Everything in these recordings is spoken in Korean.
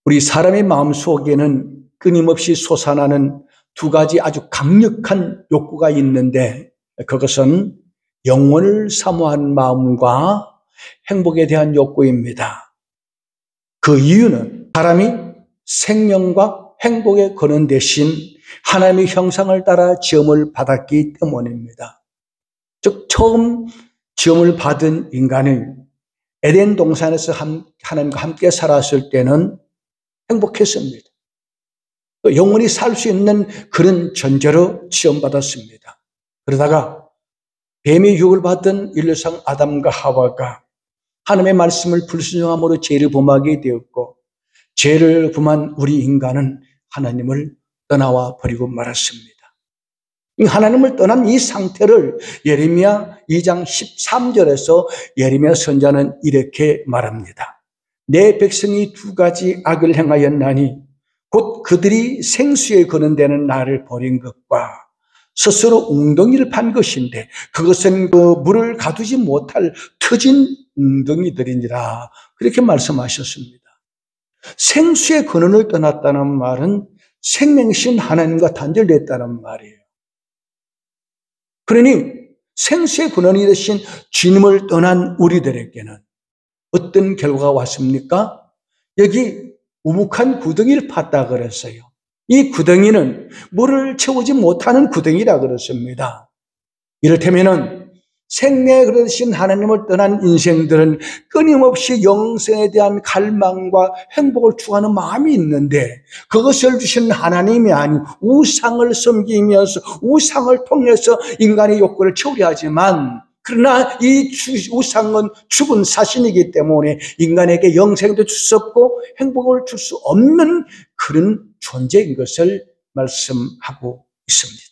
우리 사람의 마음속에는 끊임없이 솟아나는 두 가지 아주 강력한 욕구가 있는데, 그것은 영원을 사모하는 마음과 행복에 대한 욕구입니다. 그 이유는 사람이 생명과 행복의 근원 대신 하나님의 형상을 따라 지음을 받았기 때문입니다. 즉 처음 지음을 받은 인간이 에덴 동산에서 하나님과 함께 살았을 때는 행복했습니다. 또 영원히 살 수 있는 그런 존재로 지음받았습니다. 그러다가 뱀의 유혹을 받은 인류상 아담과 하와가 하나님의 말씀을 불순종함으로 죄를 범하게 되었고, 죄를 범한 우리 인간은 하나님을 떠나와 버리고 말았습니다. 하나님을 떠난 이 상태를 예레미야 2장 13절에서 예레미야 선지자는 이렇게 말합니다. 내 백성이 두 가지 악을 행하였나니 곧 그들이 생수에 거는 데는 나를 버린 것과 스스로 웅덩이를 판 것인데 그것은 그 물을 가두지 못할 터진 웅덩이들이니라. 그렇게 말씀하셨습니다. 생수의 근원을 떠났다는 말은 생명이신 하나님과 단절됐다는 말이에요. 그러니 생수의 근원이 되신 주님을 떠난 우리들에게는 어떤 결과가 왔습니까? 여기 우묵한 구덩이를 팠다 그랬어요. 이 구덩이는 물을 채우지 못하는 구덩이라 그랬습니다. 이를테면은 생명에 그러신 하나님을 떠난 인생들은 끊임없이 영생에 대한 갈망과 행복을 추구하는 마음이 있는데, 그것을 주신 하나님이 아닌 우상을 섬기면서 우상을 통해서 인간의 욕구를 채우려 하지만, 그러나 이 우상은 죽은 사신이기 때문에 인간에게 영생도 줄 수 없고 행복을 줄 수 없는 그런 존재인 것을 말씀하고 있습니다.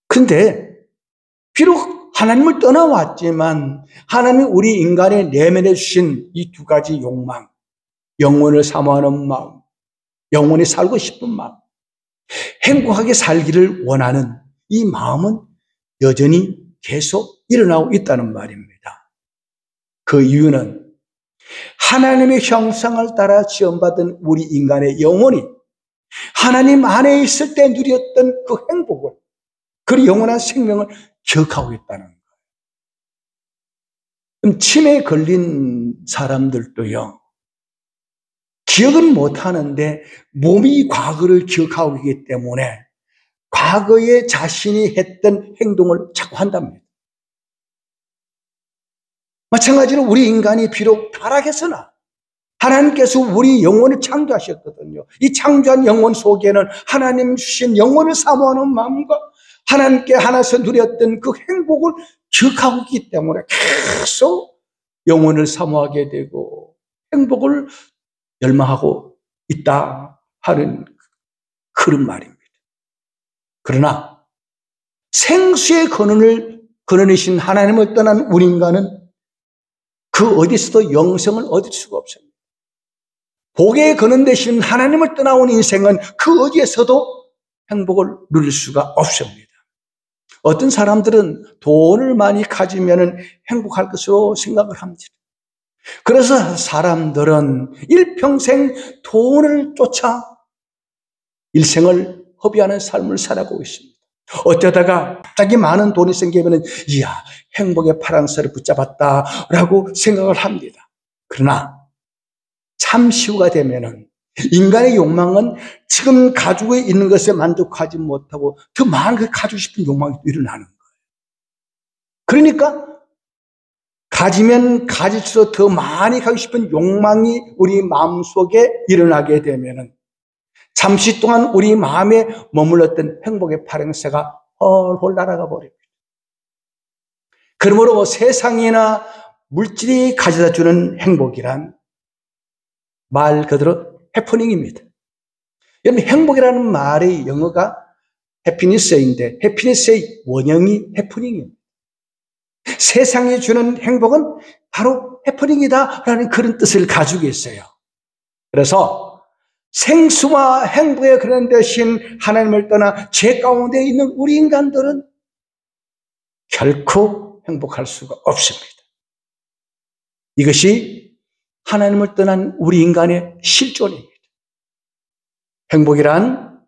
그런데 비록 하나님을 떠나왔지만 하나님이 우리 인간의 내면에 주신 이 두 가지 욕망, 영원을 사모하는 마음, 영원히 살고 싶은 마음, 행복하게 살기를 원하는 이 마음은 여전히 계속 일어나고 있다는 말입니다. 그 이유는 하나님의 형상을 따라 지음받은 우리 인간의 영혼이 하나님 안에 있을 때 누렸던 그 행복을, 그 영원한 생명을 기억하고 있다는 거예요. 그럼 치매에 걸린 사람들도요, 기억은 못하는데 몸이 과거를 기억하고 있기 때문에 과거에 자신이 했던 행동을 자꾸 한답니다. 마찬가지로 우리 인간이 비록 타락했으나 하나님께서 우리 영혼을 창조하셨거든요. 이 창조한 영혼 속에는 하나님 주신 영혼을 사모하는 마음과 하나님께 하나서 누렸던 그 행복을 기억하고 있기 때문에 계속 영혼을 사모하게 되고 행복을 열망하고 있다 하는 그런 말입니다. 그러나 생수의 근원이신 하나님을 떠난 우리 인간은 그 어디서도 영생을 얻을 수가 없습니다. 복의 근원 되신 하나님을 떠나온 인생은 그 어디에서도 행복을 누릴 수가 없습니다. 어떤 사람들은 돈을 많이 가지면 행복할 것으로 생각을 합니다. 그래서 사람들은 일평생 돈을 쫓아 일생을 허비하는 삶을 살아가고 있습니다. 어쩌다가 갑자기 많은 돈이 생기면 이야, 행복의 파랑새를 붙잡았다라고 생각을 합니다. 그러나 잠시 후가 되면은 인간의 욕망은 지금 가지고 있는 것에 만족하지 못하고 더 많은 걸 가지고 싶은 욕망이 일어나는 거예요. 그러니까 가지면 가질수록 더 많이 가지고 싶은 욕망이 우리 마음속에 일어나게 되면은 잠시 동안 우리 마음에 머물렀던 행복의 파랑새가 헐헐 날아가 버립니다. 그러므로 세상이나 물질이 가져다 주는 행복이란 말 그대로 해프닝입니다. 여러분, 행복이라는 말의 영어가 해피니스인데 해피니스의 원형이 해프닝입니다. 세상이 주는 행복은 바로 해프닝이다라는 그런 뜻을 가지고 있어요. 그래서 생수와 행복의 그런 대신 하나님을 떠나 죄 가운데 있는 우리 인간들은 결코 행복할 수가 없습니다. 이것이 하나님을 떠난 우리 인간의 실존입니다. 행복이란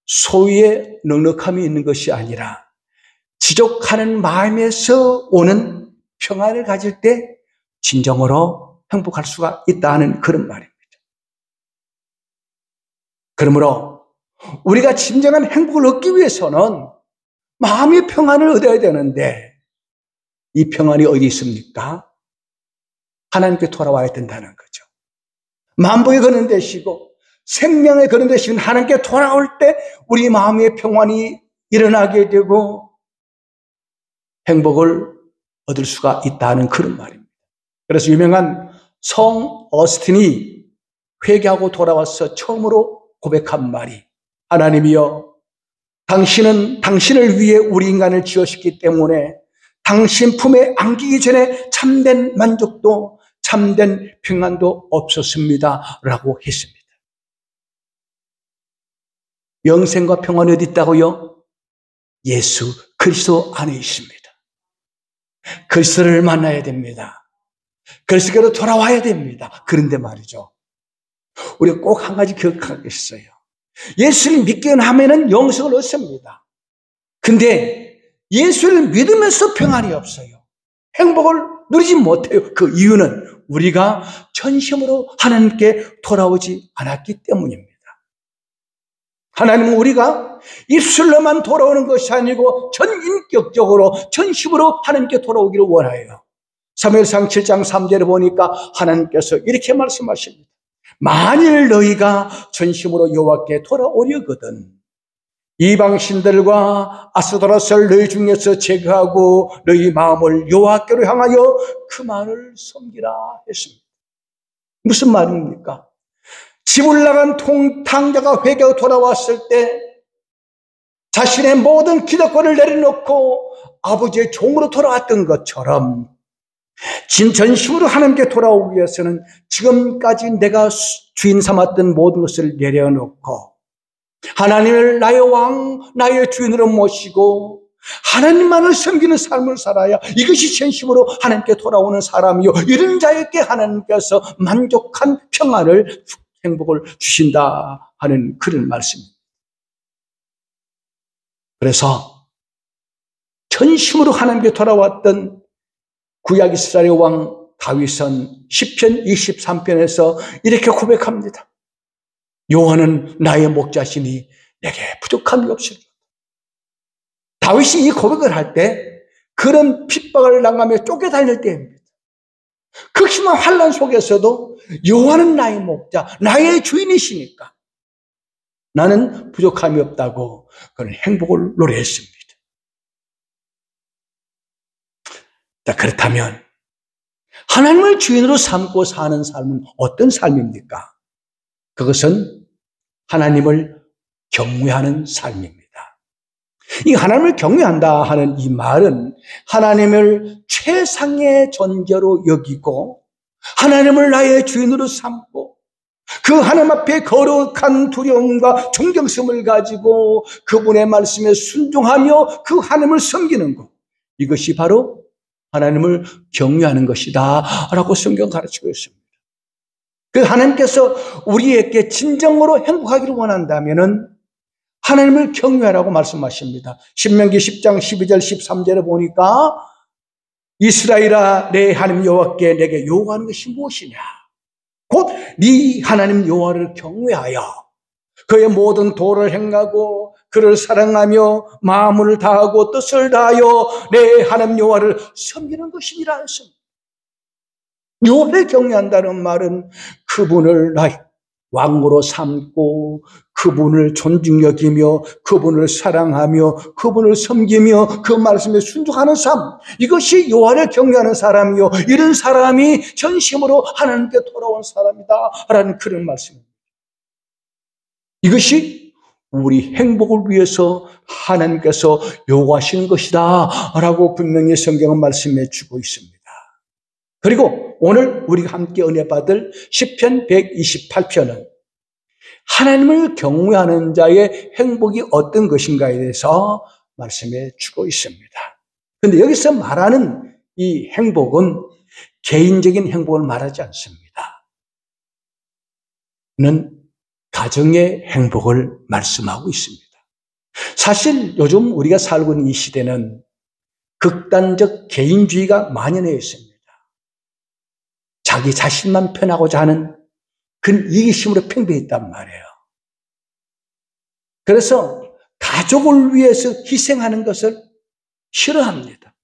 소유의 넉넉함이 있는 것이 아니라 지족하는 마음에서 오는 평안을 가질 때 진정으로 행복할 수가 있다는 그런 말입니다. 그러므로 우리가 진정한 행복을 얻기 위해서는 마음의 평안을 얻어야 되는데 이 평안이 어디 있습니까? 하나님께 돌아와야 된다는 거죠. 만복에 거는 되시고 생명에 거는 되시는 하나님께 돌아올 때 우리 마음의 평안이 일어나게 되고 행복을 얻을 수가 있다는 그런 말입니다. 그래서 유명한 성 어스틴이 회개하고 돌아와서 처음으로 고백한 말이 하나님이여 당신은 당신을 위해 우리 인간을 지으셨기 때문에 당신 품에 안기기 전에 참된 만족도 참된 평안도 없었습니다 라고 했습니다. 영생과 평안이 어디 있다고요? 예수 그리스도 안에 있습니다. 그리스도를 만나야 됩니다. 그리스도로 돌아와야 됩니다. 그런데 말이죠, 우리가 꼭 한 가지 기억하겠어요. 예수를 믿기만 하면은 영생을 얻습니다. 근데 예수를 믿으면서 평안이 없어요. 행복을 누리지 못해요. 그 이유는 우리가 전심으로 하나님께 돌아오지 않았기 때문입니다. 하나님은 우리가 입술로만 돌아오는 것이 아니고 전인격적으로 전심으로 하나님께 돌아오기를 원해요. 사무엘상 7장 3절에 보니까 하나님께서 이렇게 말씀하십니다. 만일 너희가 전심으로 여호와께 돌아오려거든 이방 신들과 아스도라스를 너희 중에서 제거하고 너희 마음을 여호와께로 향하여 그만을 섬기라 했습니다. 무슨 말입니까? 집을 나간 탕자가 회개하고 돌아왔을 때 자신의 모든 기득권을 내려놓고 아버지의 종으로 돌아왔던 것처럼 진전심으로 하나님께 돌아오기 위해서는 지금까지 내가 주인 삼았던 모든 것을 내려놓고 하나님을 나의 왕, 나의 주인으로 모시고 하나님만을 섬기는 삶을 살아야 이것이 전심으로 하나님께 돌아오는 사람이요, 이런 자에게 하나님께서 만족한 평안을, 행복을 주신다 하는 그런 말씀입니다. 그래서 전심으로 하나님께 돌아왔던 구약 이스라엘 왕 다윗은 시편 23편에서 이렇게 고백합니다. 여호와는 나의 목자시니 내게 부족함이 없으리로다. 다윗이 이 고백을 할 때 그런 핍박을 당하며 쫓겨다닐 때입니다. 그 심한 환난 속에서도 여호와는 나의 목자, 나의 주인이시니까 나는 부족함이 없다고 그런 행복을 노래했습니다. 자, 그렇다면 하나님을 주인으로 삼고 사는 삶은 어떤 삶입니까? 그것은 하나님을 경외하는 삶입니다. 이 하나님을 경외한다 하는 이 말은 하나님을 최상의 존재로 여기고 하나님을 나의 주인으로 삼고 그 하나님 앞에 거룩한 두려움과 존경심을 가지고 그분의 말씀에 순종하며 그 하나님을 섬기는 것, 이것이 바로 하나님을 경외하는 것이다 라고 성경 가르치고 있습니다. 그 하나님께서 우리에게 진정으로 행복하기를 원한다면은 하나님을 경외하라고 말씀하십니다. 신명기 10장 12절 13절에 보니까 이스라엘아 내 하나님 여호와께 내게 요구하는 것이 무엇이냐? 곧 네 하나님 여호와를 경외하여 그의 모든 도를 행하고 그를 사랑하며 마음을 다하고 뜻을 다하여 내 하나님 여호와를 섬기는 것이니라 했습니다. 여호와를 경외한다는 말은 그분을 나의 왕으로 삼고 그분을 존중 여기며 그분을 사랑하며 그분을 섬기며 그 말씀에 순종하는 삶, 이것이 여호와를 경외하는 사람이요, 이런 사람이 전심으로 하나님께 돌아온 사람이다 라는 그런 말씀입니다. 이것이 우리 행복을 위해서 하나님께서 요구하시는 것이다 라고 분명히 성경은 말씀해 주고 있습니다. 그리고 오늘 우리가 함께 은혜 받을 시편 128편은 하나님을 경외하는 자의 행복이 어떤 것인가에 대해서 말씀해 주고 있습니다. 그런데 여기서 말하는 이 행복은 개인적인 행복을 말하지 않습니다. 가정의 행복을 말씀하고 있습니다. 사실 요즘 우리가 살고 있는 이 시대는 극단적 개인주의가 만연해 있습니다. 자기 자신만 편하고자 하는 그런 이기심으로 팽배해 있단 말이에요. 그래서 가족을 위해서 희생하는 것을 싫어합니다.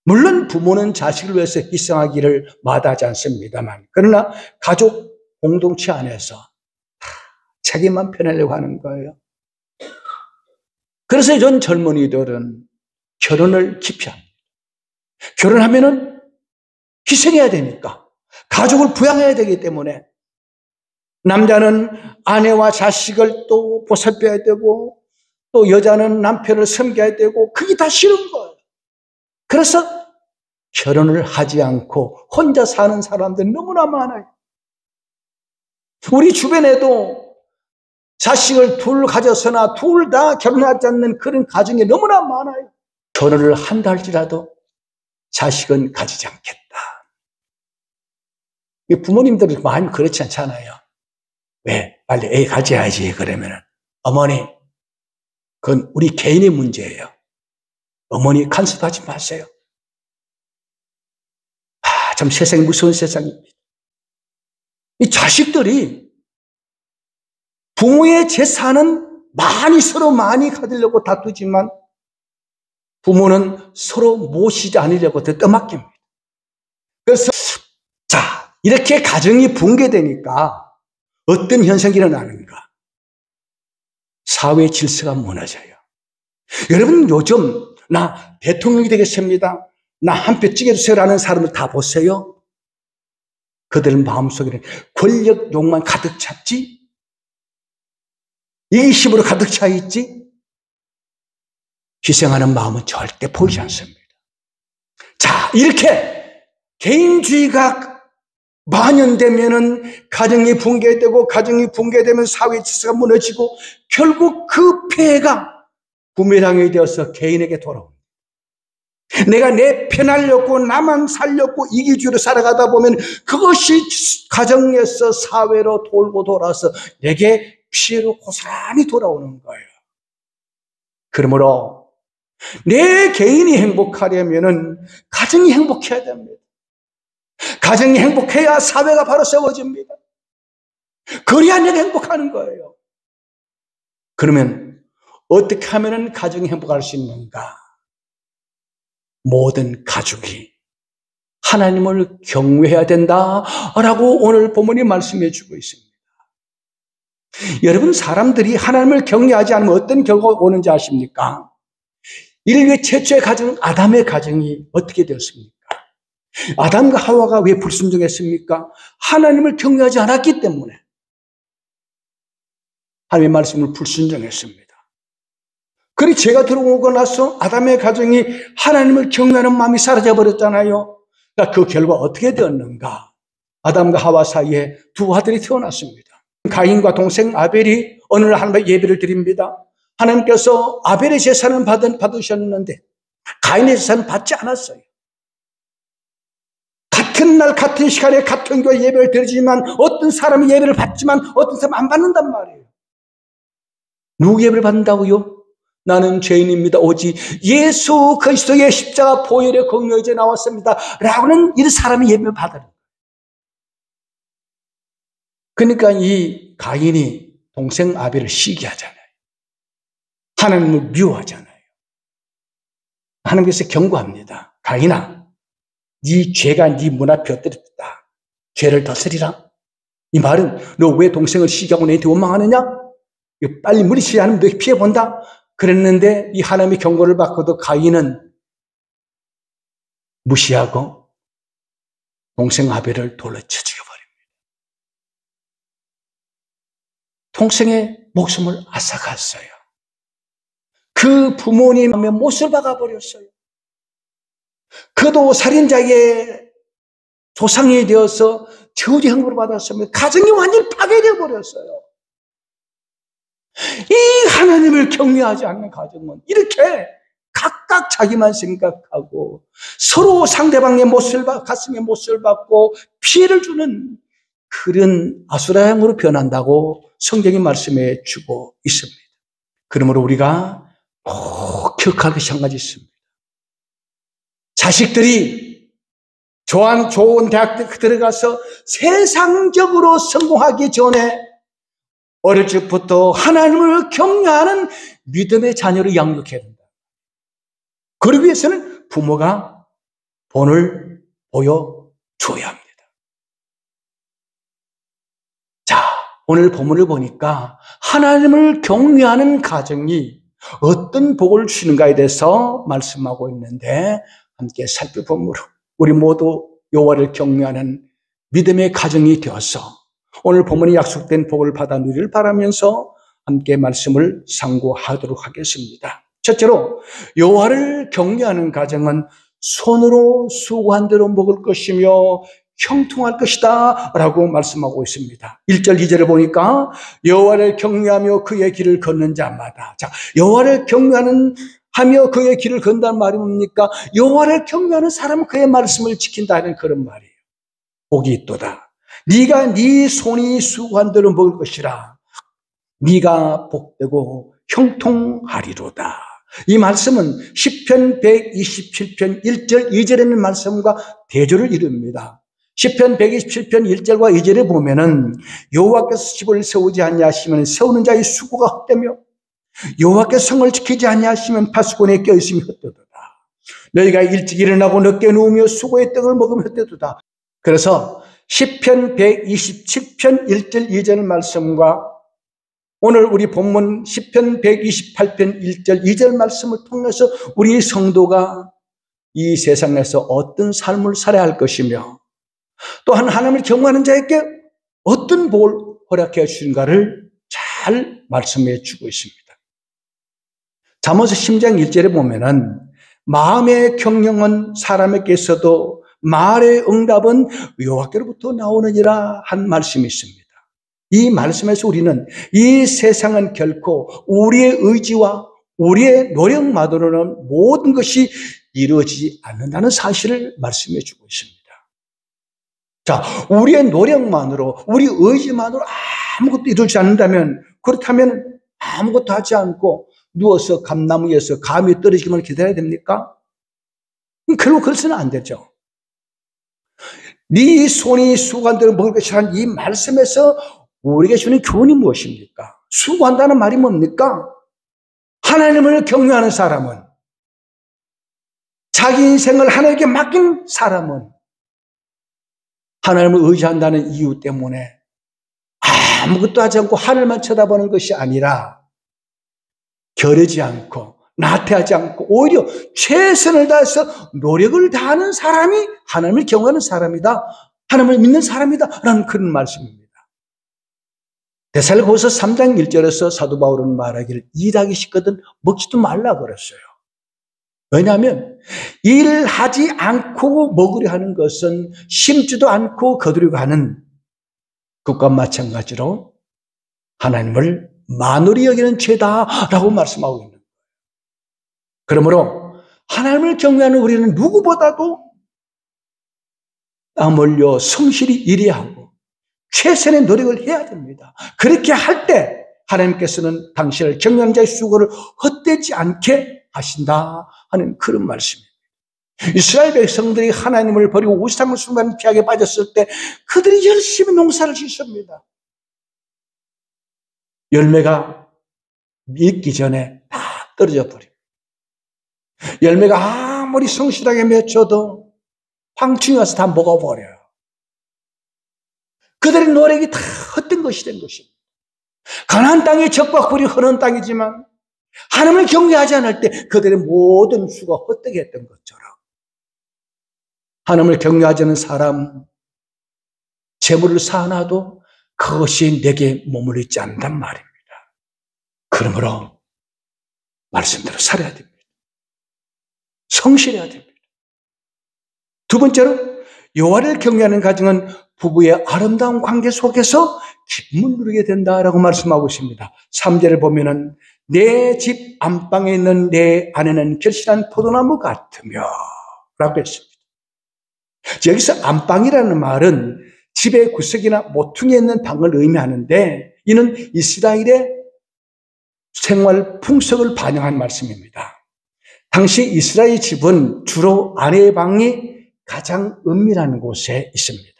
물론 부모는 자식을 위해서 희생하기를 마다하지 않습니다만, 그러나 가족 공동체 안에서 자기만 편하려고 하는 거예요. 그래서 요즘 젊은이들은 결혼을 기피합니다. 결혼하면은 희생해야 되니까, 가족을 부양해야 되기 때문에 남자는 아내와 자식을 또 보살펴야 되고, 또 여자는 남편을 섬겨야 되고, 그게 다 싫은 거예요. 그래서 결혼을 하지 않고 혼자 사는 사람들 너무나 많아요. 우리 주변에도 자식을 둘 가져서나 둘 다 결혼하지 않는 그런 가정이 너무나 많아요. 결혼을 한다 할지라도 자식은 가지지 않겠다. 부모님들은 마음이 그렇지 않잖아요. 왜? 빨리 애 가져야지. 그러면은 어머니, 그건 우리 개인의 문제예요. 어머니 간섭하지 마세요. 참 세상이 무서운 세상입니다. 이 자식들이 부모의 재산은 서로 많이 가지려고 다투지만 부모는 서로 모시지 않으려고 더 떠맡깁니다. 그래서 이렇게 가정이 붕괴되니까 어떤 현상이 일어나는가? 사회 질서가 무너져요. 여러분 요즘 나 대통령이 되겠습니다. 나 한 표 찍어주세요라는 사람을 다 보세요. 그들 마음속에는 권력 욕만 가득 찼지, 이기심으로 가득 차 있지, 희생하는 마음은 절대 보이지 않습니다. 자, 이렇게 개인주의가 만연되면은 가정이 붕괴되고, 가정이 붕괴되면 사회 질서가 무너지고, 결국 그 폐해가 부메랑이 되어서 개인에게 돌아옵니다. 내가 내 편하려고, 나만 살려고 이기주의로 살아가다 보면 그것이 가정에서 사회로 돌고 돌아서 내게 피해로 고스란히 돌아오는 거예요. 그러므로 내 개인이 행복하려면은 가정이 행복해야 됩니다. 가정이 행복해야 사회가 바로 세워집니다. 그래야 내가 행복하는 거예요. 그러면 어떻게 하면 가정이 행복할 수 있는가? 모든 가족이 하나님을 경외해야 된다라고 오늘 본문이 말씀해 주고 있습니다. 여러분, 사람들이 하나님을 경외하지 않으면 어떤 결과가 오는지 아십니까? 인류의 최초의 가정, 아담의 가정이 어떻게 되었습니까? 아담과 하와가 왜 불순종했습니까? 하나님을 경외하지 않았기 때문에 하나님의 말씀을 불순종했습니다. 그리고 죄가 들어오고 나서 아담의 가정이 하나님을 경외하는 마음이 사라져버렸잖아요. 그러니까 그 결과 어떻게 되었는가? 아담과 하와 사이에 두 아들이 태어났습니다. 가인과 동생 아벨이 어느 날 하나님께 예배를 드립니다. 하나님께서 아벨의 제사는 받으셨는데 가인의 제사는 받지 않았어요. 같은 날 같은 시간에 같은 교회 예배를 드리지만 어떤 사람이 예배를 받지만 어떤 사람은 안 받는단 말이에요. 누구 예배를 받는다고요? 나는 죄인입니다. 오직 예수 그리스도의 십자가 보혈의 공로에 나왔습니다. 라고는 이 사람이 예배를 받아요. 그러니까 이 가인이 동생 아벨을 시기하잖아요. 하나님을 미워하잖아요. 하나님께서 경고합니다. 가인아, 네 죄가 네 문 앞에 엎드렸다. 죄를 덧으리라. 이 말은 너 왜 동생을 시기하고 내한테 원망하느냐? 빨리 물리치지 않으면 너 피해본다. 그랬는데 이 하나님의 경고를 받고도 가인은 무시하고 동생 아벨을 돌로 쳐 죽여버립니다. 동생의 목숨을 앗아갔어요. 그 부모님의 못을 박아버렸어요. 그도 살인자의 조상이 되어서 저주의 형벌을 받았으면 가정이 완전히 파괴되어 버렸어요. 이 하나님을 경외하지 않는 가정은 이렇게 각각 자기만 생각하고 서로 상대방의 가슴에 못을 박고 피해를 주는 흐른 아수라장으로 변한다고 성경이 말씀해 주고 있습니다. 그러므로 우리가 꼭 기억할 것이 한 가지 있습니다. 자식들이 좋은 대학 들어가서 세상적으로 성공하기 전에 어릴 적부터 하나님을 경외하는 믿음의 자녀를 양육해야 된다. 그러기 위해서는 부모가 본을 보여줘야 합니다. 자, 오늘 본문을 보니까 하나님을 경외하는 가정이 어떤 복을 주시는가에 대해서 말씀하고 있는데 함께 살펴보므로 우리 모두 여호와를 경외하는 믿음의 가정이 되어서 오늘 본문에 약속된 복을 받아 누리를 바라면서 함께 말씀을 상고하도록 하겠습니다. 첫째로 여호와를 경외하는 가정은 손으로 수고한 대로 먹을 것이며 형통할 것이다 라고 말씀하고 있습니다. 1절 2절을 보니까 여호와를 경외하며 그의 길을 걷는 자마다, 자, 여호와를 경외하며 그의 길을 건다는 말이 뭡니까? 여호와를 경외하는 사람은 그의 말씀을 지킨다는 그런 말이에요. 복이 있도다. 네가 네 손이 수고한 대로 먹을 것이라. 네가 복되고 형통하리로다. 이 말씀은 시편 127편 1절 2절에 있는 말씀과 대조를 이룹니다. 시편 127편 1절과 2절에 보면은 여호와께서 집을 세우지 아니하시면 세우는 자의 수고가 헛되며 여호와께서 성을 지키지 아니하시면 파수꾼에 껴있음이 헛되도다. 너희가 일찍 일어나고 늦게 누우며 수고의 떡을 먹으면 헛되도다. 그래서 시편 127편 1절 2절 말씀과 오늘 우리 본문 시편 128편 1절 2절 말씀을 통해서 우리 성도가 이 세상에서 어떤 삶을 살아야 할 것이며 또한 하나님을 경외하는 자에게 어떤 복을 허락해 주신가를 잘 말씀해 주고 있습니다. 잠언서 10장 1절에 보면은 마음의 경영은 사람에게 있어도 말의 응답은 여호와께로부터 나오느니라 한 말씀이 있습니다. 이 말씀에서 우리는 이 세상은 결코 우리의 의지와 우리의 노력만으로는 모든 것이 이루어지지 않는다는 사실을 말씀해 주고 있습니다. 자, 우리의 노력만으로, 우리 의지만으로 아무것도 이루지 않는다면, 그렇다면 아무것도 하지 않고 누워서 감나무 위에서 감이 떨어지기만 기다려야 됩니까? 결국 그래서는 안 되죠. 네 손이 수고한 대로 먹을 것이라는 이 말씀에서 우리에게 주는 교훈이 무엇입니까? 수고한다는 말이 뭡니까? 하나님을 경외하는 사람은, 자기 인생을 하나님께 맡긴 사람은 하나님을 의지한다는 이유 때문에 아무것도 하지 않고 하늘만 쳐다보는 것이 아니라 겨르지 않고 나태하지 않고 오히려 최선을 다해서 노력을 다하는 사람이 하나님을 경외하는 사람이다. 하나님을 믿는 사람이다. 라는 그런 말씀입니다. 데살로니가서 3장 1절에서 사도 바울은 말하기를 일하기 싫거든 먹지도 말라 그랬어요. 왜냐하면 일하지 않고 먹으려 하는 것은 심지도 않고 거두려고 하는 그것과 마찬가지로 하나님을 만홀히 여기는 죄다라고 말씀하고 있는 거예요. 그러므로 하나님을 경외하는 우리는 누구보다도 땀 흘려 성실히 일해야 하고 최선의 노력을 해야 됩니다. 그렇게 할 때 하나님께서는 당신을 경외하는 자의 수고를 헛되지 않게 하신다 하는 그런 말씀입니다. 이스라엘 백성들이 하나님을 버리고 우상을 숭배하는 피하게 빠졌을 때 그들이 열심히 농사를 짓습니다. 열매가 익기 전에 다 떨어져 버립니다. 열매가 아무리 성실하게 맺혀도 황충이 와서 다 먹어버려요. 그들의 노력이 다 헛된 것이 된 것입니다. 가나안 땅이 적과 꿀이 흐르는 땅이지만 하나님을 경외하지 않을 때 그들의 모든 수가 헛되게 했던 것처럼 하나님을 경외하지 않는 사람 재물을 쌓아놔도 그것이 내게 머무르지 않는단 말입니다. 그러므로 말씀대로 살아야 됩니다. 성실해야 됩니다. 두 번째로 여호와를 경외하는 가정은 부부의 아름다운 관계 속에서 기쁨을 누리게 된다라고 말씀하고 있습니다. 3절을 보면은 내 집 안방에 있는 내 아내는 결실한 포도나무 같으며 라고 했습니다. 여기서 안방이라는 말은 집의 구석이나 모퉁이에 있는 방을 의미하는데 이는 이스라엘의 생활 풍속을 반영한 말씀입니다. 당시 이스라엘 집은 주로 아내의 방이 가장 은밀한 곳에 있습니다.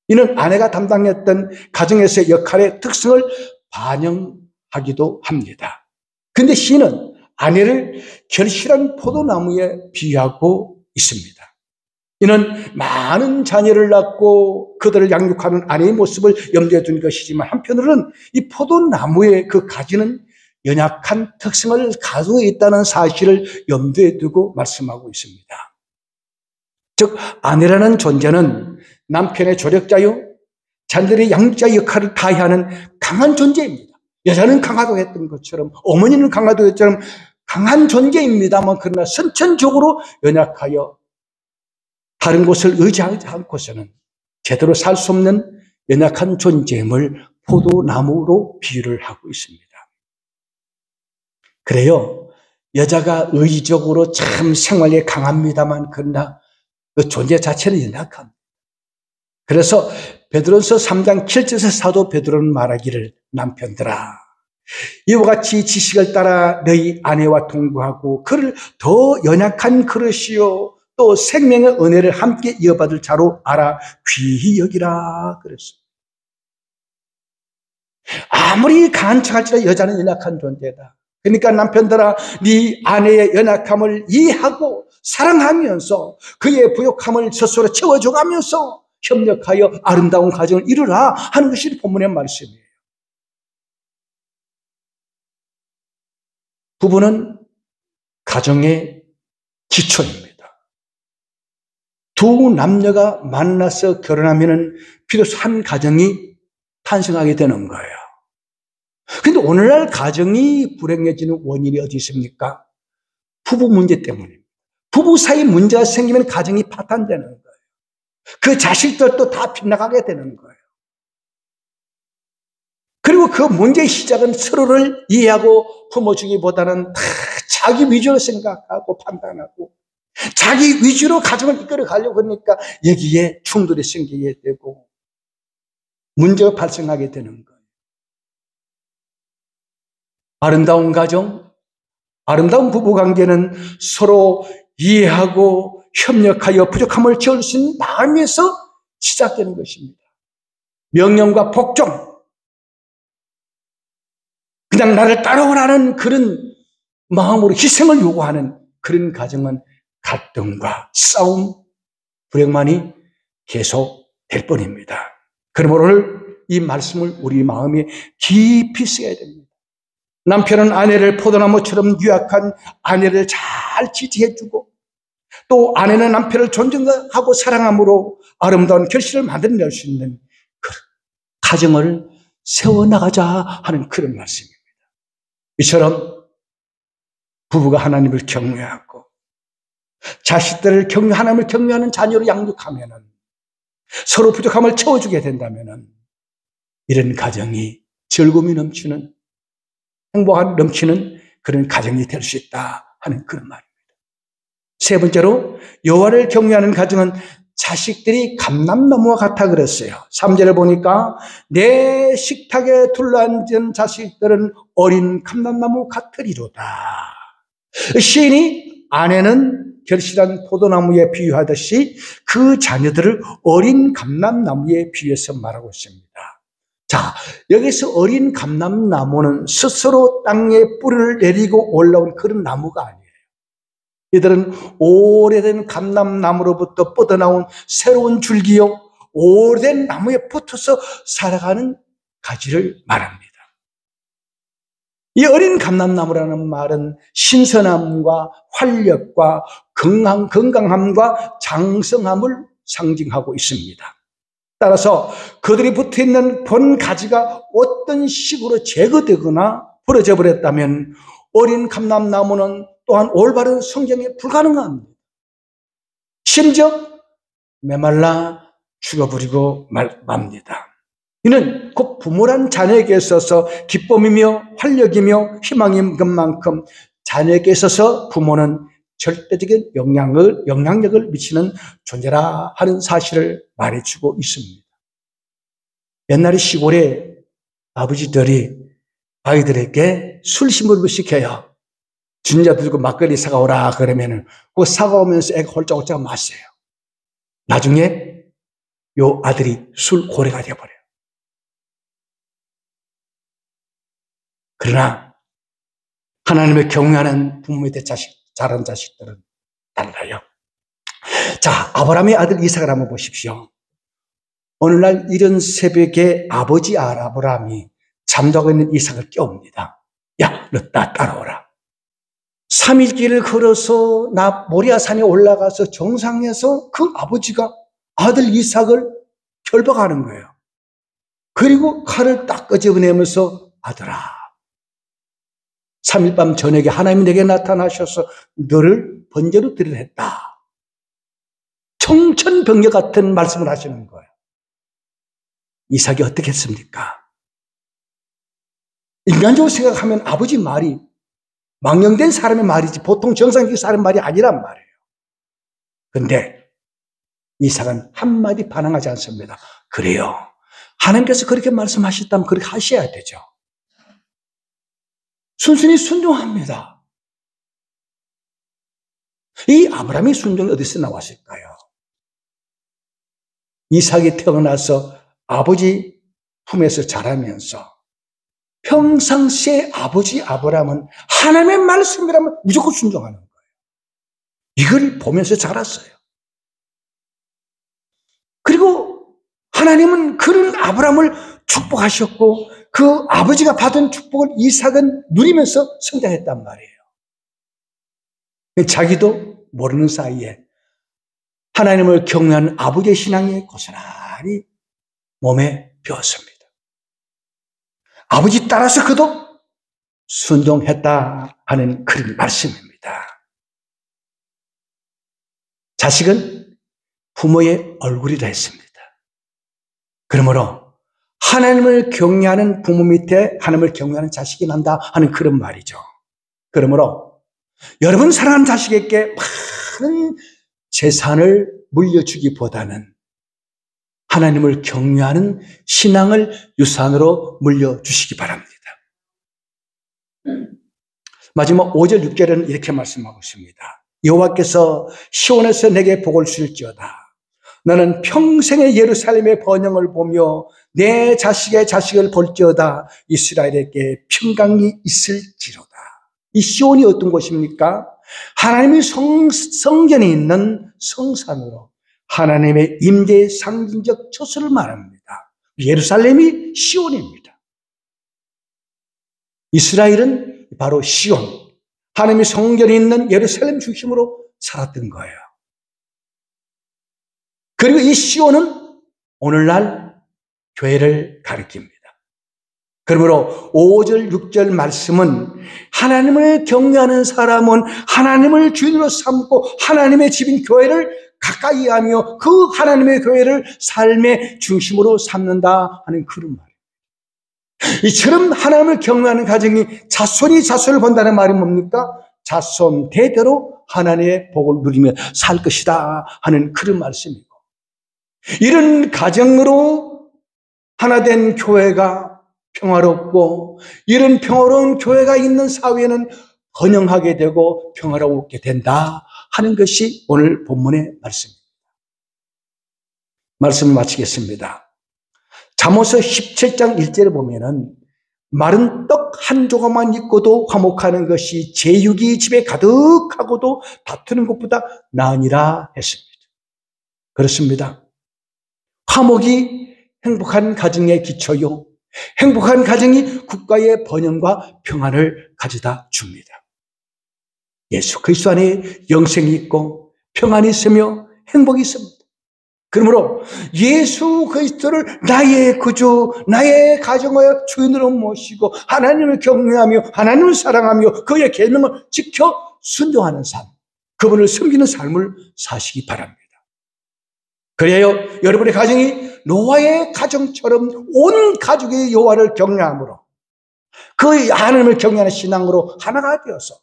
이는 아내가 담당했던 가정에서의 역할의 특성을 반영하기도 합니다. 그런데 시인은 아내를 결실한 포도나무에 비유하고 있습니다. 이는 많은 자녀를 낳고 그들을 양육하는 아내의 모습을 염두에 둔 것이지만 한편으로는 이 포도나무의 그 가지는 연약한 특성을 가지고 있다는 사실을 염두에 두고 말씀하고 있습니다. 즉 아내라는 존재는 남편의 조력자요 자녀들의 양육자 역할을 다해야 하는 강한 존재입니다. 여자는 강하다고 했던 것처럼 어머니는 강하다고 했던 것처럼 강한 존재입니다만 그러나 선천적으로 연약하여 다른 곳을 의지하지 않고서는 제대로 살 수 없는 연약한 존재임을 포도나무로 비유를 하고 있습니다. 그래요. 여자가 의지적으로 참 생활에 강합니다만 그러나 그 존재 자체는 연약합니다. 그래서 베드로전서 3장 7절에서 사도 베드로는 말하기를 남편들아 이와 같이 지식을 따라 너희 아내와 동거하고 그를 더 연약한 그릇이요 또 생명의 은혜를 함께 이어받을 자로 알아 귀히 여기라 그랬습니다. 아무리 강한 척할지라도 여자는 연약한 존재다. 그러니까 남편들아 네 아내의 연약함을 이해하고 사랑하면서 그의 부족함을 스스로 채워줘가면서 협력하여 아름다운 가정을 이루라 하는 것이 본문의 말씀이에요. 부부는 가정의 기초입니다. 두 남녀가 만나서 결혼하면 비로소 한 가정이 탄생하게 되는 거예요. 그런데 오늘날 가정이 불행해지는 원인이 어디 있습니까? 부부 문제 때문입니다. 부부 사이 문제가 생기면 가정이 파탄되는 거예요. 그 자식들도 다 빗나가게 되는 거예요. 그리고 그 문제의 시작은 서로를 이해하고 품어주기보다는 다 자기 위주로 생각하고 판단하고 자기 위주로 가정을 이끌어 가려고 하니까 여기에 충돌이 생기게 되고 문제가 발생하게 되는 거예요. 아름다운 가정, 아름다운 부부관계는 서로 이해하고 협력하여 부족함을 채울 수 있는 마음에서 시작되는 것입니다. 명령과 복종, 그냥 나를 따라오라는 그런 마음으로 희생을 요구하는 그런 가정은 갈등과 싸움, 불행만이 계속될 뿐입니다. 그러므로 오늘 이 말씀을 우리 마음에 깊이 써야 됩니다. 남편은 아내를 포도나무처럼 유약한 아내를 잘 지지해주고 또 아내는 남편을 존중하고 사랑함으로 아름다운 결실을 만들어낼 수 있는 그 가정을 세워나가자 하는 그런 말씀입니다. 이처럼 부부가 하나님을 경외하고 자식들을 하나님을 경외하는 자녀로 양육하면 서로 부족함을 채워주게 된다면 이런 가정이 즐거움이 넘치는 행복한 넘치는 그런 가정이 될 수 있다 하는 그런 말입니다. 세 번째로 여호와를 경외하는 가정은 자식들이 감람나무와 같아 그랬어요. 3절을 보니까 내 식탁에 둘러앉은 자식들은 어린 감람나무 같으리로다. 시인이 아내는 결실한 포도나무에 비유하듯이 그 자녀들을 어린 감람나무에 비유해서 말하고 있습니다. 자, 여기서 어린 감람나무는 스스로 땅에 뿌리를 내리고 올라온 그런 나무가 아니에요. 이들은 오래된 감람나무로부터 뻗어나온 새로운 줄기요, 오래된 나무에 붙어서 살아가는 가지를 말합니다. 이 어린 감람나무라는 말은 신선함과 활력과 건강함과 장성함을 상징하고 있습니다. 따라서 그들이 붙어있는 본 가지가 어떤 식으로 제거되거나 부러져 버렸다면 어린 감람나무는 또한 올바른 성장에 불가능합니다. 심지어 메말라 죽어버리고 맙니다. 이는 곧 부모란 자녀에게 있어서 기쁨이며 활력이며 희망인 것만큼 자녀에게 있어서 부모는 절대적인 영향력을 미치는 존재라 하는 사실을 말해주고 있습니다. 옛날에 시골에 아버지들이 아이들에게 술 심부름을 시켜요. 진자 들고 막걸리 사가오라 그러면은 그 사가오면서 애가 홀짝홀짝 마셔요. 나중에 요 아들이 술 고래가 되어버려요. 그러나 하나님을 경외하는 부모 밑에 자란 자식들은 달라요. 자, 아브라함의 아들 이삭을 한번 보십시오. 어느 날 이른 새벽에 아버지 아브라함이 잠자고 있는 이삭을 깨웁니다. 야, 너 따라오라. 3일 길을 걸어서 모리아산에 올라가서 정상에서 그 아버지가 아들 이삭을 결박하는 거예요. 그리고 칼을 딱 끄집어내면서 아들아, 3일 밤 저녁에 하나님이 내게 나타나셔서 너를 번제로 드리려 했다. 청천벽력 같은 말씀을 하시는 거예요. 이삭이 어떻게 했습니까? 인간적으로 생각하면 아버지 말이 망령된 사람의 말이지 보통 정상적인 사람의 말이 아니란 말이에요. 그런데 이삭은 한마디 반항하지 않습니다. 그래요. 하나님께서 그렇게 말씀하셨다면 그렇게 하셔야 되죠. 순순히 순종합니다. 이 아브라함의 순종이 어디서 나왔을까요? 이삭이 태어나서 아버지 품에서 자라면서 평상시에 아버지 아브라함은 하나님의 말씀이라면 무조건 순종하는 거예요. 이걸 보면서 자랐어요. 그리고 하나님은 그런 아브라함을 축복하셨고 그 아버지가 받은 축복을 이삭은 누리면서 성장했단 말이에요. 자기도 모르는 사이에 하나님을 경외하는 아버지의 신앙이 고스란히 몸에 배었습니다. 아버지 따라서 그도 순종했다 하는 그런 말씀입니다. 자식은 부모의 얼굴이라 했습니다. 그러므로 하나님을 경외하는 부모 밑에 하나님을 경외하는 자식이 난다 하는 그런 말이죠. 그러므로 여러분 사랑하는 자식에게 많은 재산을 물려주기보다는 하나님을 경외하는 신앙을 유산으로 물려주시기 바랍니다. 마지막 5절 6절에는 이렇게 말씀하고 있습니다. 여호와께서 시온에서 내게 복을 주실지어다. 나는 평생의 예루살렘의 번영을 보며 내 자식의 자식을 볼지어다. 이스라엘에게 평강이 있을지로다. 이 시온이 어떤 곳입니까? 하나님의 성전에 있는 성산으로 하나님의 임재의 상징적 처소를 말합니다. 예루살렘이 시온입니다. 이스라엘은 바로 시온, 하나님의 성전에 있는 예루살렘 중심으로 살았던 거예요. 그리고 이 시온은 오늘날 교회를 가리킵니다. 그러므로 5절, 6절 말씀은 하나님을 경외하는 사람은 하나님을 주인으로 삼고 하나님의 집인 교회를 가까이 하며 그 하나님의 교회를 삶의 중심으로 삼는다 하는 그런 말이에요. 이처럼 하나님을 경외하는 가정이 자손이 자손을 본다는 말이 뭡니까? 자손 대대로 하나님의 복을 누리며 살 것이다 하는 그런 말씀이고, 이런 가정으로 하나된 교회가 평화롭고 이런 평화로운 교회가 있는 사회는 번영하게 되고 평화롭게 된다 하는 것이 오늘 본문의 말씀입니다. 말씀을 마치겠습니다. 잠언서 17장 1절에 보면은 마른 떡 한 조각만 있고도 화목하는 것이 제육이 집에 가득하고도 다투는 것보다 나으니라 했습니다. 그렇습니다. 화목이 행복한 가정의 기초요, 행복한 가정이 국가의 번영과 평안을 가져다 줍니다. 예수 그리스도 안에 영생이 있고 평안이 있으며 행복이 있습니다. 그러므로 예수 그리스도를 나의 구주, 나의 가정의 주인으로 모시고 하나님을 경외하며 하나님을 사랑하며 그의 계명을 지켜 순종하는 삶, 그분을 섬기는 삶을 사시기 바랍니다. 그래요, 여러분의 가정이 노아의 가정처럼 온 가족의 여호와를 경외함으로 그 하나님을 경외하는 신앙으로 하나가 되어서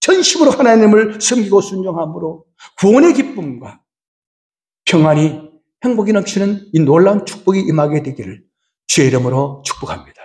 전심으로 하나님을 섬기고 순종함으로 구원의 기쁨과 평안이 행복이 넘치는 이 놀라운 축복이 임하게 되기를 주의 이름으로 축복합니다.